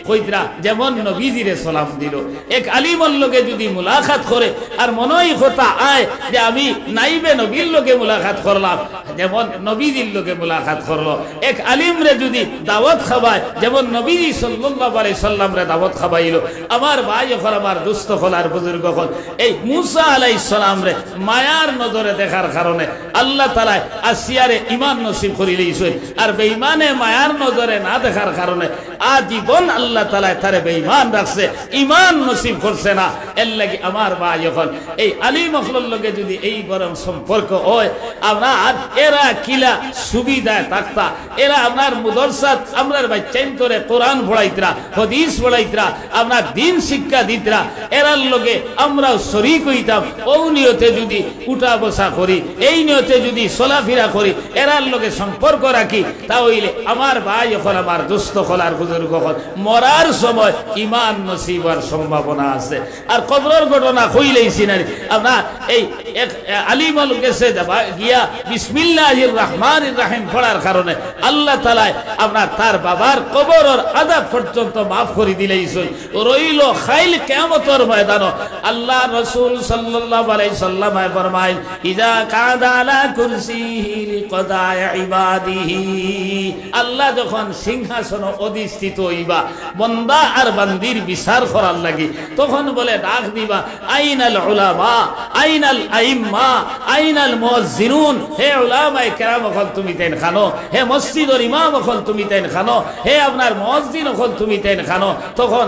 কইতরা যেমন নবীজি রে সালাম দিল, এক আলিমের লগে যদি মুলাকাত করে আর মনোই হতা আয় যে আমি নাইবে নবীর লগে মুলাকাত করলাম যেমন নবীজির লগে মুলাকাত করলো, এক আলিম রে যদি দাওয়াত খাওয়ায় যেমন নবীজি সাল্লাল্লাহু আলাইহি সাল্লাম রে দাওয়াত খাওয়াইলো। আমার ভাই হল, আমার দুস্থ হল, আর বুজুর্গ হল, এই মুসা আলাইহিস সালাম রে মায়ার নজরে দেখার কারণে আল্লাহ তাআলা আসিয়ারে ঈমান নসিব করিলেইছেন, আর বেঈমানে মায়ার নজরে না দেখার কারণে আজীবন আল্লাহ তাআলা তারে বেঈমান রাখছে, ঈমান নসিব করছে না। এর লাগি আমার ভাই হল, এই আলিম হলের লগে যদি এই গরম সম্পর্ক হয় আপনার এরা কিলা সুবিধায় থাকতা, এরা আপনার মুদরসাত আমরার বাচ্চাইন করে কোরআন পড়াইতরা, হাদিস পড়াইতরা, আপনার দিন শিক্ষা দিতরা, এরার লগে আমরাও শরীক হইতাম। ও নিয়তে যদি উঠা বসা করি, এই নিয়তে যদি চলাফেরা করি, এরার লগে সম্পর্ক রাখি, তাহলে আমার ভাই হল, আমার দুস্থ হল, আর বুজুর্গ হল, মরার সময় ঈমান নসিবার সম্ভাবনা আছে। আর কবরের ঘটনা কইলেইছি না আপনার এই আলিমল গেছে গিয়া বিসমিল্লাহির রহমানির রহিম পড়ার কারণে আল্লাহ তাআলা আপনার তার বাবার কবরের আযাব পর্যন্ত maaf করে দিলেইছে। রইল খাইল কিয়ামতের ময়দানে আল্লাহ রাসূল সাল্লাল্লাহু আলাইহি সাল্লাম ফরমায় ইজা কাদা আলা কুরসিহি লিকদা ইবাদিহি, আল্লাহ যখন সিংহাসন অধিষ্ঠিত হইবা বান্দা আর বান্দির বিচার করার লাগি, তখন বলে ডাক দিবা আইনাল উলামা আইনাল আইম্মা আইনাল মুয়াজ্জিনুন, হে উলামায়ে কেরাম হল তুমি তেন খানো, হে মসজিদের ইমাম হল তুমি তেন খানো, হে আপনার মুয়াজ্জিন হল তুমি তেন খানো। তখন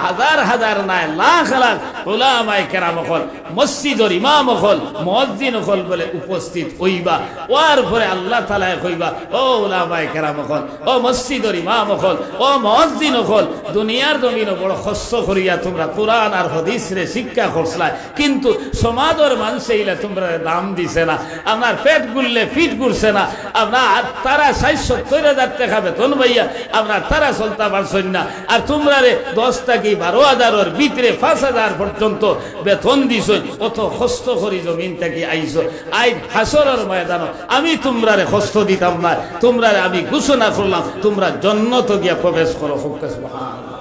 হাজার হাজার নাই লাখ লাখ উলামায়ে কেরাম হল মসজিদের ইমাম হল মুয়াজ্জিন হল বলে উপস্থিত হইবা। ওর পরে আল্লাহ তাআলা কইবা ও উলামায়ে কেরাম হল, ও মসজিদের ইমাম হল, ও মুয়াজ্জিন হল, দুনিয়ার জমিনে বড় কষ্ট করিয়া তোমরা কোরআন আর হাদিস রে শিক্ষা করছলা, কিন্তু সমাজের মানুষ এইলা তোমরা দাম দিছে না, আপনার পেট গুললে ফিট ঘুরছে না, আপনার তারা ৬০-৭০,০০০ টাকা বেতন ভাইয়া আপনার তারা চলতে পারছেন না, আর তোমরা রে ১০ থেকে ১২,০০০ ভিতরে ৫,০০০ পর্যন্ত বেতন দিছ, অত কষ্ট করি জমিন থেকে আইছো। আই হাসরের ময়দানে আমি তোমরা রে কষ্ট দিতাম না, তোমরা আমি ঘোষণা করলাম তোমরা জান্নাত গিয়া প্রবেশ করো। সুবহানাল্লাহ।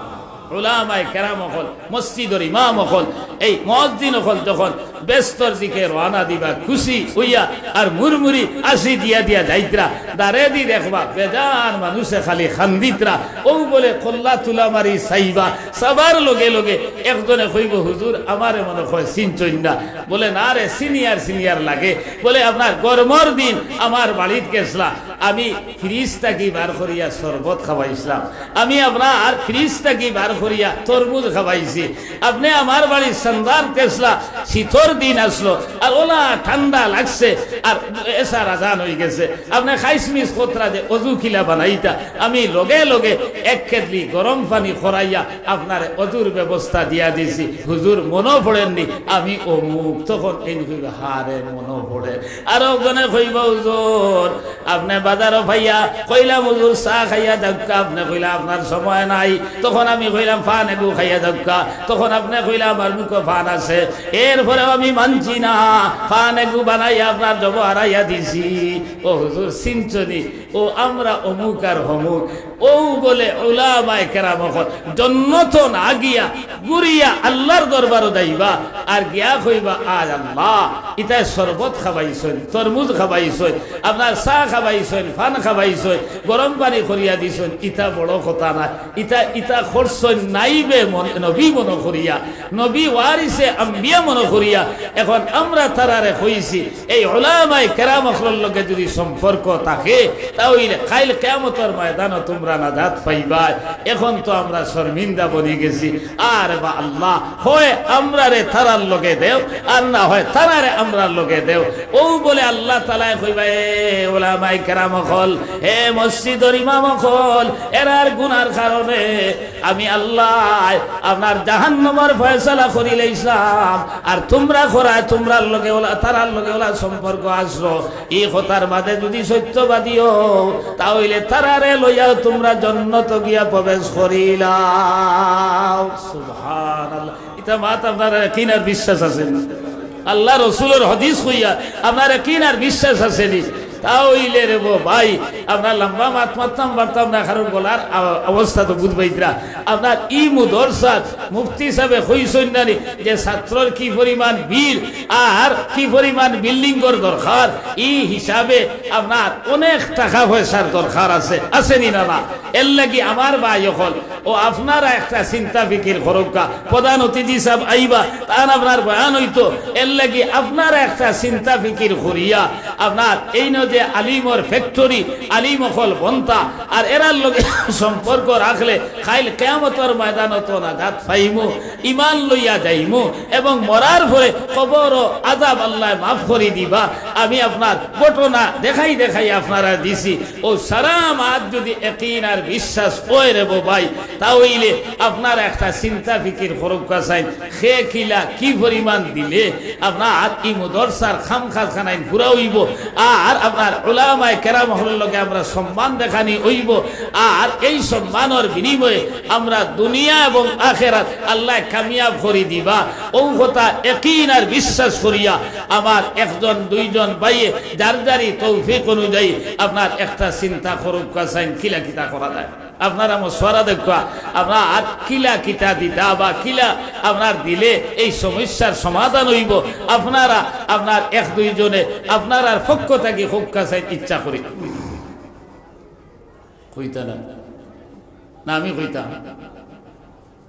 উলামায়ে কেরাম হল, মসজিদের ইমাম হল, এই মুয়াজ্জিন হল যখন ব্যস্তর দিকে রওনা দিবা খুশি হইয়া আর মুরমুরি আসি দিয়া দিয়া যাইতরা, দারে দি দেখবা বেজান মানুষে খালি খান্দিতরা, ও বলে কল্লা তুলা মারি চাইবা, সবার লগে লগে একজনে কইব হুজুর আমারে মনে হয় চিনচইন না, বলে না রে সিনিয়র সিনিয়র লাগে, বলে আপনার গরমর দিন আমার বাড়িতে গেছলা, আমি ফ্রিজ থাকি বার করিয়া শরবত খাওয়াইছিলাম, আমি আপনার ফ্রিজ থাকি বার করিয়া তরমুজ খাওয়াইছি, আপনি আমার বাড়ি সন্ধ্যার গেছলা, শীতর দিন আসলো আর ওলা ঠান্ডা লাগছে আর এসার আজান হয়ে গেছে, আপনি খাইসমিস কোতরা যে অজু খিলা বানাইতা, আমি লগে লগে এক কেটলি গরম পানি খরাইয়া আপনার অজুর ব্যবস্থা দিয়া দিছি, হুজুর মনে পড়েননি আমি অমুক, তখন এই হারে মনে পড়ে। আর ওখানে কইব হুজুর আপনি বাজারও ভাইয়া, কইলাম হুজুর চা খাইয়া যাক্কা, আপনি কইলা আপনার সময় নাই, তখন আমি কইলাম ফান এগু খাইয়া যাক্কা, তখন আপনি কইলা আমার মুখে ফান আছে, এরপরেও আমি মানছি না, ফান এগু বানাইয়া আপনার জব হারাইয়া দিছি। ও হুজুর সিনচনি, ও আমরা অমুক আর হমুক, ও বলে উলামায়ে কেরাম হল জান্নাত না গিয়া গুরিয়া আল্লাহর দরবারে যাইবা, আর গিয়া কইবা আজ আল্লাহ ইতা শরবত খাওয়াইছেন, তরমুজ খাওয়াইছেন, আপনার চা খাওয়াইছেন, ফান খাওয়াইছেন, গরম পানি করিয়া দিছেন, ইতা বড় কথা না, ইতা ইতা করছেন নাইবে নবী মনে করিয়া, নবী ওয়ারিসে আম্বিয়া মনে করিয়া। এখন আমরা তারারে কইছি এই উলামায়ে কেরাম হলের লগে যদি সম্পর্ক থাকে তাহলে কাইল কিয়ামতের ময়দানে তোমরা নাজাত পাইবা। এখন তো আমরা শর্মিন্দা বনি গেছি, আর বা আল্লাহ হয় আমরা রে তারার লগে দেও, আর না হয় তারারে আমরা লগে দেও। ও বলে আল্লাহ তাআলা কইবা এ উলামায়ে কেরাম হল, হে মসজিদের ইমাম হল, এরার গুনার কারণে আমি আল্লাহ আপনার জাহান্নামের ফয়সালা করিলাম, আর তোমরা খরায় তোমরার লগে ওলা তারার লগে ওলা সম্পর্ক আসলো, এই কথার মাঝে যদি সত্যবাদী হও তাহলে তারারে লইয়া তোমরা জান্নাত গিয়া প্রবেশ করিলাম। সুবহানাল্লাহ। এটা মাত আপনার ইয়াকিন আর বিশ্বাস আছে না? আল্লাহ রসুলের হাদিস হইয়া আপনার ইয়াকিন আর বিশ্বাস আছে নি? তাইলে রে ভাই আপনার লম্বা মাত মারতাম পারতাম না, কারণ বলার অবস্থা তো বুঝবাইতরা। আপনার ই মুদরসাত মুফতি সাহেব কইছেন নানি যে ছাত্রর কি পরিমাণ বিল আর কি পরিমাণ বিল্ডিং এর দরকার, ই হিসাবে আপনার অনেক টাকা পয়সার দরকার আছে, আসেনি না? না, এর লাগি আমার ভাই হল ও আপনারা একটা চিন্তা ফিকির করুকা। প্রধান অতিথি সাহেব আইবা, তার আপনার বয়ান হইতো, এর লাগি আপনারা একটা চিন্তা ফিকির করিয়া আপনার এই যে আলিমর ফ্যাক্টরি, আলিম হল বন্তা, আর এরার লগে সম্পর্ক রাখলে খাইল কিয়ামতের ময়দানত নাজাত পাইমু, ইমান লইয়া যাইমু, এবং মরার পরে কবর ও আযাব আল্লাহ মাফ করে দিবা। আমি আপনার ঘটনা দেখাই দেখাই আপনারা দিছি। ও সারা মাত যদি ইয়াকিন আর বিশ্বাস কই রে ভাই, তাহলে আপনার একটা চিন্তা ফিকির করুকা চাই খে খিলা কি পরিমাণ দিলে আপনার ই মুদরসার খামখানায় পুরা হইব, আর আপনার উলামায়ে কেরাম হল লগে আমরা সম্মান দেখানি হইব, আর এই সম্মানের বিনিময়ে আমরা দুনিয়া এবং আখিরাত আল্লাহ কামিয়াব করে দিবা। ও কথা ইয়াকিন আর বিশ্বাস করিয়া আমার একজন দুইজন ভাইয়ে যার যারই তৌফিক অনুযায়ী আপনার একটা চিন্তা করুকা চাই কিলা কিতা করা যায়। আপনারা মশওয়ারা দেখা আপনার কিলা কিতা দিতা বা কিলা আপনার দিলে এই সমস্যার সমাধান হইব, আপনারা আপনার এক দুইজনে আপনার আর পক্ষ থাকি খুব কাছে ইচ্ছা করি কইতা না, আমি কইতাম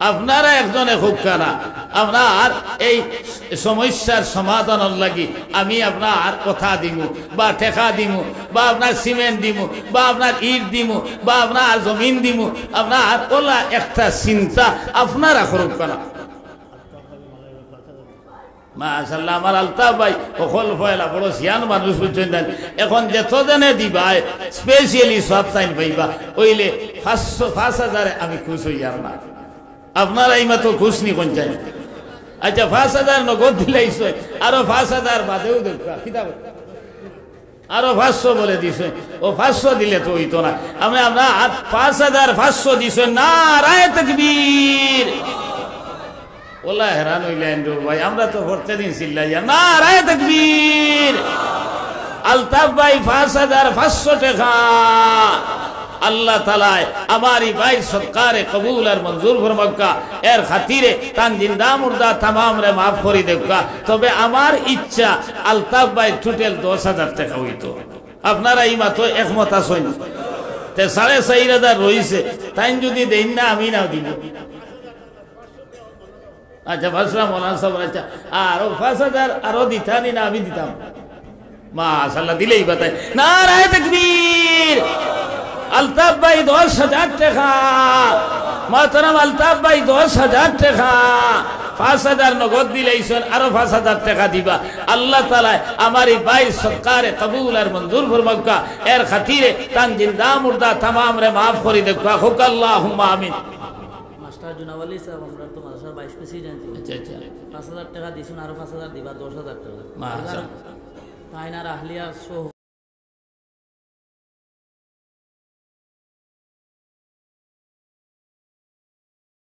আপনারা একজনে খুব কানা আপনার এই সমস্যার সমাধানের লাগি আমি আপনার কথা দিমু বা টেকা দিমু বা আপনার সিমেন্ট দিমু বা আপনার ইট দিমু বা আপনার জমিন দিমু, আপনার ওলা একটা চিন্তা আপনারা করুক কানা। মাশাআল্লাহ, আমার আলতাফ ভাই সকল ফয়লা বড় সিয়ান মানুষ বুঝছেন। এখন যেতজনে দিবাই স্পেশালি সব টাইম পাইবা, ওইলে 5,000 আমি খুশ হইয়ার না। আপনারা এই মাত্র খুশ নি কোন চাই? আচ্ছা 5,000 নগদ দিলাইছ, আরো 5,000 বাদেও দেখা কিতাব আরো 500 বলে দিছে। ও 500 দিলে তো হইতো না। আমি আমরা 5,500 দিছে। নারায়ে তাকবীর। ওলা হেরান হইলেন ভাই, আমরা তো প্রত্যেকদিন চিল্লাইয়া নারায়ে তাকবীর। আলতাফ ভাই 5,500 টাকা আল্লাহ তাআলা আমার এই ভাই সরকারে কবুল আর মঞ্জুর ফরমাক্কা, এর খাতিরে তান জিন্দা মুর্দা तमाम রে মাফ করে দেওয়া। তবে আমার ইচ্ছা আলতাফ ভাই টোটাল 10,000 টাকা হইতো। আপনারা এই মাত্র একমত আছেন? তে 4,500 রইছে, তাই যদি দেন না আমি না দিব। আচ্ছা ভাসরা মৌলানা সাহেব, আচ্ছা আরো 5,000 আরো দিতানি না আমি দিতাম? মাশাআল্লাহ, দিলেই বাতাই নারায়ে তাকবীর। আলতাফ ভাই 10,000 টাকা, মোহতারাম আলতাফ ভাই 10,000 টাকা, 5,000 নগদ দিলেইছেন, আরো 5,000 টাকা দিবা। আল্লাহ তাআলা আমার এই ভাই সরকারে কবুল আর মঞ্জুর ফরমাক্কা, এর খাতিরে তান জিন্দা মুর্দা तमाम রে মাফ করে দেওয়া হোক, আল্লাহুম্মা আমিন। মাস্টার জুনাওয়ালি সাহেব, আমরা তো মাদ্রাসার ভাইস প্রেসিডেন্ট। আচ্ছা আচ্ছা, 5,000 টাকা দিছেন, আরো 5,000 দিবা, 10,000 টাকা। মাশাআল্লাহ, তাইনার আহলিয়া সহ